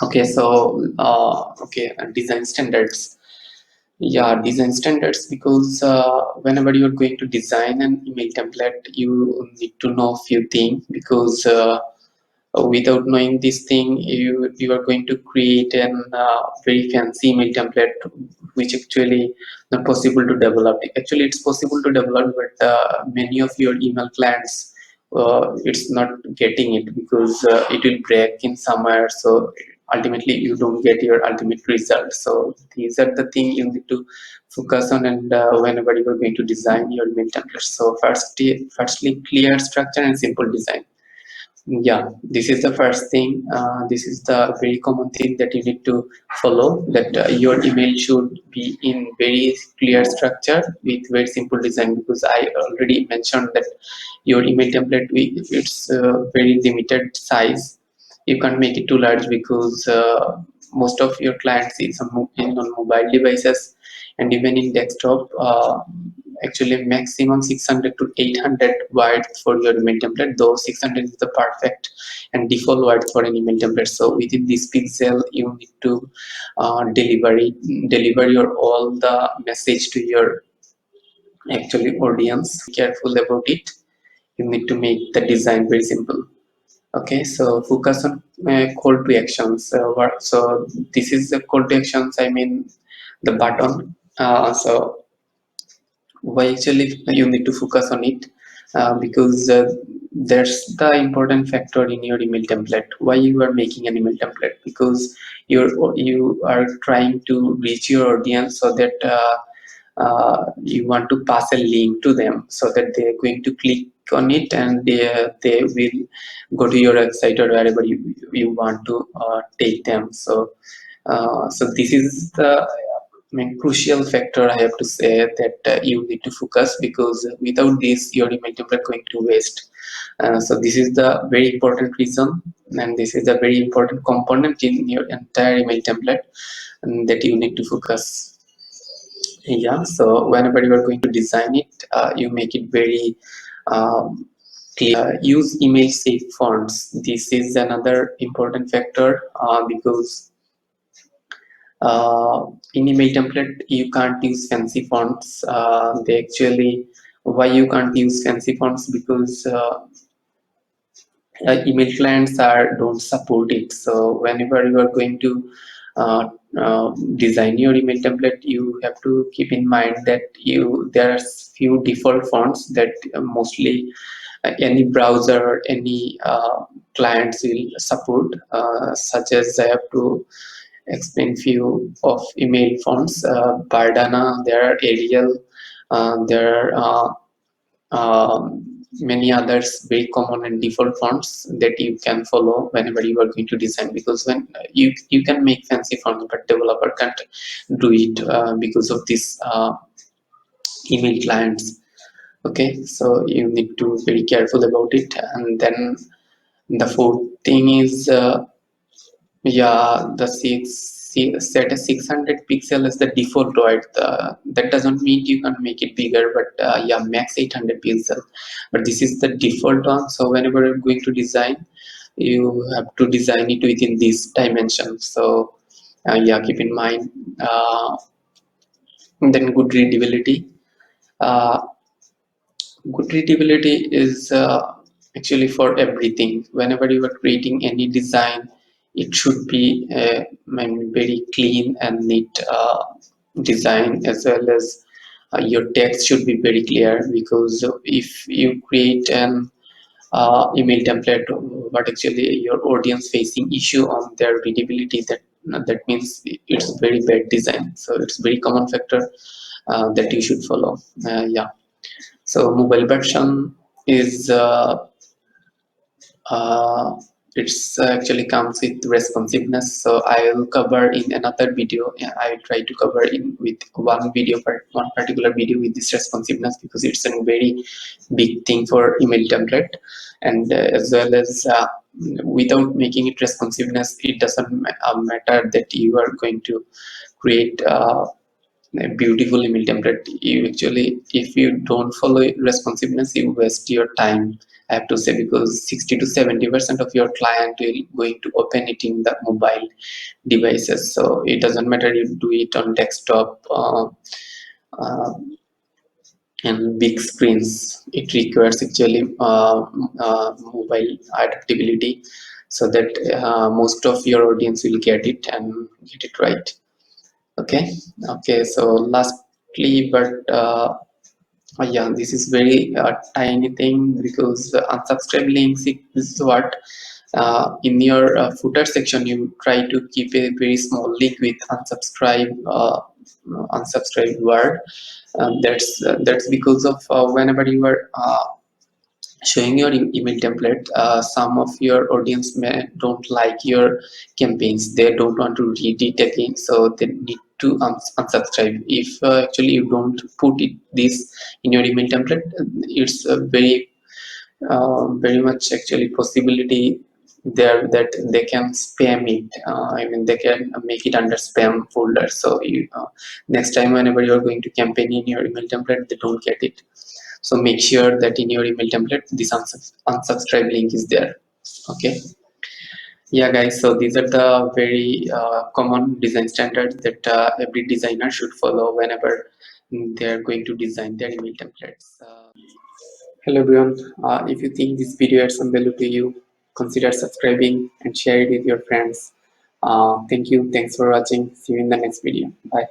Okay, so design standards. Yeah, design standards, because whenever you're going to design an email template, you need to know few things, because without knowing this thing, you are going to create an very fancy email template, which actually not possible to develop. Actually, it's possible to develop, but many of your email clients, it's not getting it, because it will break in somewhere. So ultimately, you don't get your ultimate result. So these are the things you need to focus on, and whenever you are going to design your email template. So firstly, clear structure and simple design. Yeah, this is the first thing. This is the very common thing that you need to follow, that your email should be in very clear structure with very simple design, because I already mentioned that your email template, it's very limited size. You can't make it too large, because most of your clients is on mobile devices, and even in desktop. Actually, maximum 600 to 800 words for your email template, though 600 is the perfect and default word for an email template. So within this pixel, you need to deliver your all the message to your actually audience. Careful about it. You need to make the design very simple. Okay, so focus on call to actions. So this is the call to actions, I mean the button. So why actually you need to focus on it? Because there's the important factor in your email template. Why you are making an email template? Because you are trying to reach your audience, so that you want to pass a link to them, so that they are going to click on it, and they will go to your website or wherever you want to take them. So this is the crucial factor, I have to say, that you need to focus, because without this, your email template going to waste. So this is the very important reason, and this is the very important component in your entire email template, and that you need to focus. Yeah, so whenever you are going to design it, you make it very um, clear. Use image safe fonts. This is another important factor, because in email template you can't use fancy fonts. They actually, why you can't use fancy fonts? Because email clients are don't support it. So whenever you are going to uh, design your email template, you have to keep in mind that there are few default fonts that mostly any browser or any clients will support, such as I have to explain few of email fonts. Bardana, there are Arial, there are many others very common and default fonts that you can follow whenever you are going to design, because when you can make fancy fonts, but developer can't do it because of this email clients. Okay, so you need to very careful about it. And then the fourth thing is yeah, set a 600 pixel as the default, right? That doesn't mean you can make it bigger, but yeah, max 800 pixel. But this is the default one. So whenever you're going to design, you have to design it within this dimension. So yeah, keep in mind. Then good readability. Uh, Good readability is actually for everything. Whenever you are creating any design, it should be very clean and neat design, as well as your text should be very clear. Because if you create an email template, but actually your audience facing issue on their readability, that means it's very bad design. So it's very common factor that you should follow. Yeah. So mobile version is uh, it's actually comes with responsiveness. So I will cover in another video. Yeah, I will try to cover in with one particular video with this responsiveness, because it's a very big thing for email template, and as well as without making it responsiveness, it doesn't matter that you are going to create a beautiful email template. You actually if you don't follow responsiveness, you waste your time, I have to say, because 60 to 70% of your client will going to open it in the mobile devices. So it doesn't matter you do it on desktop uh, and big screens. It requires actually mobile adaptability, so that most of your audience will get it and get it right. Okay. Okay, so lastly, but yeah, this is very tiny thing, because the unsubscribe links, this is what in your footer section you try to keep a very small link with unsubscribe word. That's because of whenever you are showing your email template, some of your audience may don't like your campaigns, they don't want to read it again, so they need to unsubscribe. If actually you don't put this in your email template, it's a very much actually possibility there that they can spam it. I mean, they can make it under spam folder, so you next time whenever you're going to campaign in your email template, they don't get it. So make sure that in your email template this unsubscribe link is there. Okay. Yeah guys, so these are the very common design standards that every designer should follow whenever they're going to design their email templates. Hello everyone, if you think this video adds some value to you, consider subscribing and share it with your friends. Thank you, thanks for watching, see you in the next video, bye.